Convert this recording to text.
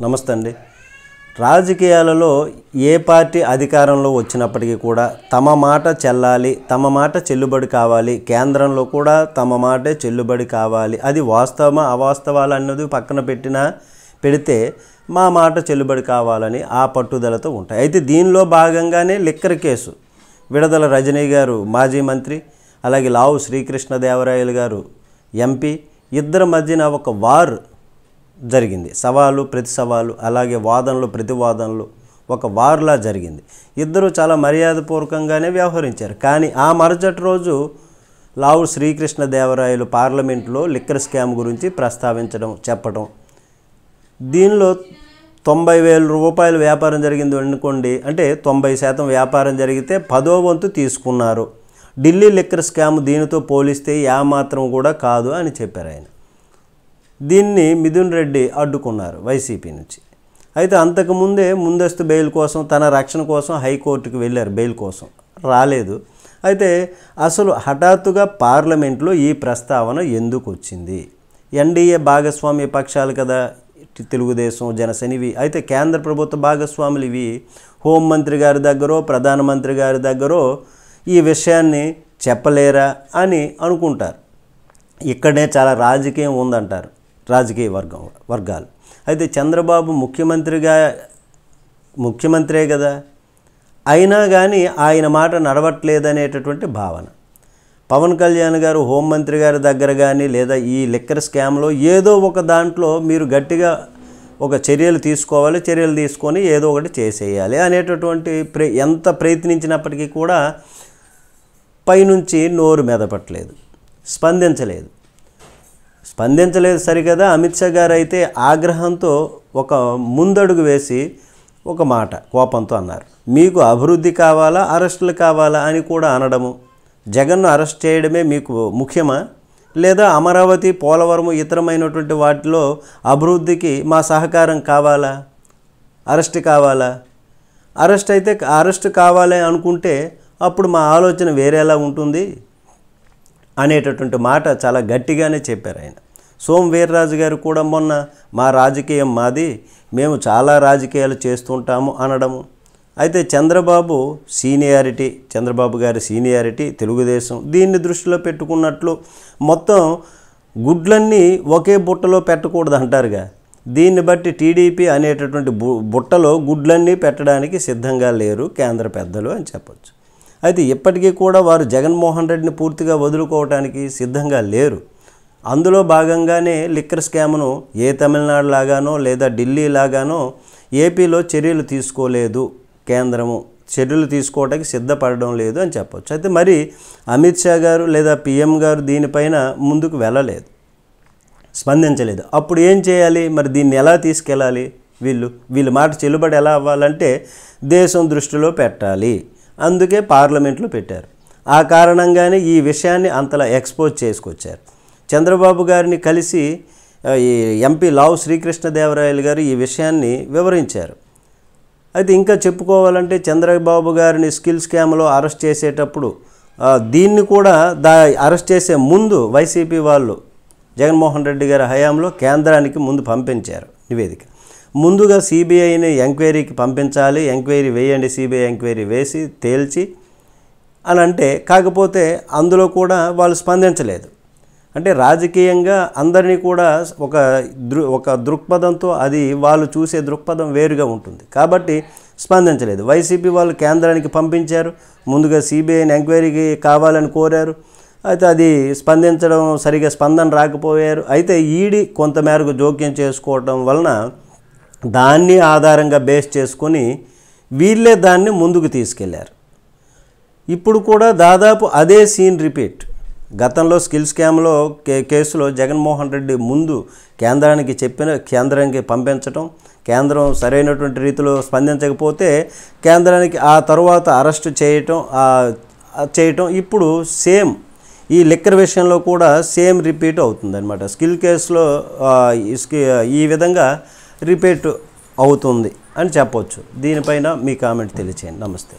నమస్తే అండి. రాజకీయాలలో ఏ పార్టీ అధికారంలో వచ్చినప్పటికీ కూడా తమ మాట చెల్లాలి, తమ మాట చెల్లుబడి కావాలి, కేంద్రంలో కూడా తమ మాటే చెల్లుబడి కావాలి. అది వాస్తవమా అవాస్తవాలు అన్నది పక్కన పెడితే మా మాట చెల్లుబడి కావాలని ఆ పట్టుదలతో ఉంటాయి. అయితే దీనిలో భాగంగానే లిక్కర్ కేసు విడదల రజనీ గారు మాజీ మంత్రి, అలాగే లావు శ్రీకృష్ణదేవరాయలు గారు ఎంపీ, ఇద్దరి మధ్యన ఒక వార్ జరిగింది. సవాలు ప్రతి సవాలు, అలాగే వాదనలు ప్రతివాదనలు, ఒక వార్లా జరిగింది. ఇద్దరు చాలా మర్యాదపూర్వకంగానే వ్యవహరించారు. కానీ ఆ మరుసటి రోజు లావు శ్రీకృష్ణదేవరాయలు పార్లమెంట్లో లిక్కర్ స్కామ్ గురించి ప్రస్తావించడం, చెప్పడం, దీనిలో 90,000 రూపాయలు వ్యాపారం జరిగింది అనుకోండి, అంటే 90% వ్యాపారం జరిగితే 10వ వంతు తీసుకున్నారు. ఢిల్లీ లిక్కర్ స్కామ్ దీనితో పోలిస్తే ఏమాత్రం కూడా కాదు అని చెప్పారు ఆయన. దీన్ని మిథున్ రెడ్డి అడ్డుకున్నారు వైసీపీ నుంచి. అయితే అంతకుముందే ముందస్తు బెయిల్ కోసం, తన రక్షణ కోసం హైకోర్టుకు వెళ్ళారు, బెయిల్ కోసం రాలేదు. అయితే అసలు హఠాత్తుగా పార్లమెంట్లో ఈ ప్రస్తావన ఎందుకు వచ్చింది? ఎన్డీఏ భాగస్వామ్య పక్షాలు కదా తెలుగుదేశం, జనసేనవి. అయితే కేంద్ర ప్రభుత్వ భాగస్వాములు ఇవి. హోంమంత్రి గారి దగ్గరో ప్రధానమంత్రి గారి దగ్గరో ఈ విషయాన్ని చెప్పలేరా అని అనుకుంటారు. ఇక్కడనే చాలా రాజకీయం ఉందంటారు రాజకీయ వర్గాలు. అయితే చంద్రబాబు ముఖ్యమంత్రే కదా, అయినా కానీ ఆయన మాట నడవట్లేదనేటటువంటి భావన. పవన్ కళ్యాణ్ గారు హోంమంత్రి గారి దగ్గర కానీ, లేదా ఈ లిక్కర్ స్కామ్లో ఏదో ఒక దాంట్లో మీరు గట్టిగా ఒక చర్యలు తీసుకోవాలి, చర్యలు తీసుకొని ఏదో ఒకటి చేసేయాలి అనేటటువంటి ఎంత ప్రయత్నించినప్పటికీ కూడా పైనుంచి నోరు మెదపట్లేదు, స్పందించలేదు సరికదా. అమిత్ షా గారు అయితే ఆగ్రహంతో ఒక ముందడుగు వేసి ఒక మాట కోపంతో అన్నారు, మీకు అభివృద్ధి కావాలా అరెస్టులు కావాలా అని కూడా అనడము. జగన్ను అరెస్ట్ చేయడమే మీకు ముఖ్యమా, లేదా అమరావతి, పోలవరం ఇతరమైనటువంటి వాటిలో అభివృద్ధికి మా సహకారం కావాలా, అరెస్ట్ కావాలా? అరెస్ట్ కావాలి అనుకుంటే అప్పుడు మా ఆలోచన వేరేలా ఉంటుంది అనేటటువంటి మాట చాలా గట్టిగానే చెప్పారు ఆయన. సోము వీర్రాజు గారు కూడా మొన్న మా రాజకీయం మాది, మేము చాలా రాజకీయాలు చేస్తుంటాము అనడము. అయితే చంద్రబాబు గారి సీనియారిటీ, తెలుగుదేశం దీన్ని దృష్టిలో పెట్టుకున్నట్లు మొత్తం గుడ్లన్నీ ఒకే బుట్టలో పెట్టకూడదు అంటారుగా, దీన్ని బట్టి టీడీపీ అనేటటువంటి బుట్టలో గుడ్లన్నీ పెట్టడానికి సిద్ధంగా లేరు కేంద్ర పెద్దలు అని చెప్పొచ్చు. అయితే ఇప్పటికీ కూడా వారు జగన్మోహన్ రెడ్డిని పూర్తిగా వదులుకోవడానికి సిద్ధంగా లేరు. అందులో భాగంగానే లిక్కర్ స్కామ్ను ఏ తమిళనాడు లాగానో లేదా ఢిల్లీ లాగానో ఏపీలో చర్యలు తీసుకోలేదు, కేంద్రము చర్యలు తీసుకోవడానికి సిద్ధపడడం లేదు అని చెప్పొచ్చు. అయితే మరి అమిత్ షా గారు లేదా పిఎం గారు దీనిపైన ముందుకు వెళ్ళలేదు, స్పందించలేదు. అప్పుడు ఏం చేయాలి మరి? దీన్ని ఎలా తీసుకెళ్ళాలి? వీళ్ళ మాట చెల్లుబడి ఎలా అవ్వాలంటే దేశం దృష్టిలో పెట్టాలి, అందుకే పార్లమెంట్లో పెట్టారు. ఆ కారణంగానే ఈ విషయాన్ని అంతలా ఎక్స్పోజ్ చేసుకొచ్చారు. చంద్రబాబు గారిని కలిసి ఈ ఎంపీ లావు శ్రీకృష్ణదేవరాయలు గారు ఈ విషయాన్ని వివరించారు. అయితే ఇంకా చెప్పుకోవాలంటే చంద్రబాబు గారిని స్కిల్ స్కామ్లో అరెస్ట్ చేసేటప్పుడు దీన్ని కూడా అరెస్ట్ చేసే ముందు వైసీపీ వాళ్ళు జగన్మోహన్ రెడ్డి గారి హయాంలో కేంద్రానికి ముందు పంపించారు నివేదిక. ముందుగా సిబిఐని ఎంక్వైరీకి పంపించాలి, ఎంక్వైరీ వేయండి, సిబిఐ ఎంక్వైరీ వేసి తేల్చి అని అంటే, కాకపోతే అందులో కూడా వాళ్ళు స్పందించలేదు. అంటే రాజకీయంగా అందరినీ కూడా ఒక దృక్పథంతో, అది వాళ్ళు చూసే దృక్పథం వేరుగా ఉంటుంది కాబట్టి స్పందించలేదు. వైసీపీ వాళ్ళు కేంద్రానికి పంపించారు, ముందుగా సిబిఐని ఎంక్వైరీకి కావాలని కోరారు. అయితే అది సరిగా స్పందన రాకపోయారు. అయితే ఈడీ కొంతమేరకు జోక్యం చేసుకోవడం వలన దాన్ని ఆధారంగా బేస్ చేసుకొని వీళ్ళే దాన్ని ముందుకు తీసుకెళ్లారు. ఇప్పుడు కూడా దాదాపు అదే సీన్ రిపీట్. గతంలో స్కిల్ స్కామ్లో కేసులో జగన్మోహన్ రెడ్డి ముందు కేంద్రానికి పంపించడం, కేంద్రం సరైనటువంటి రీతిలో స్పందించకపోతే కేంద్రానికి ఆ తర్వాత అరెస్టు చేయటం ఇప్పుడు సేమ్ ఈ లిక్కర్ విషయంలో కూడా సేమ్ రిపీట్ అవుతుందన్నమాట. స్కిల్ కేసులో ఈ విధంగా రిపీట్ అవుతుంది అని చెప్పవచ్చు. దీనిపైన మీ కామెంట్ తెలియచేయండి. నమస్తే.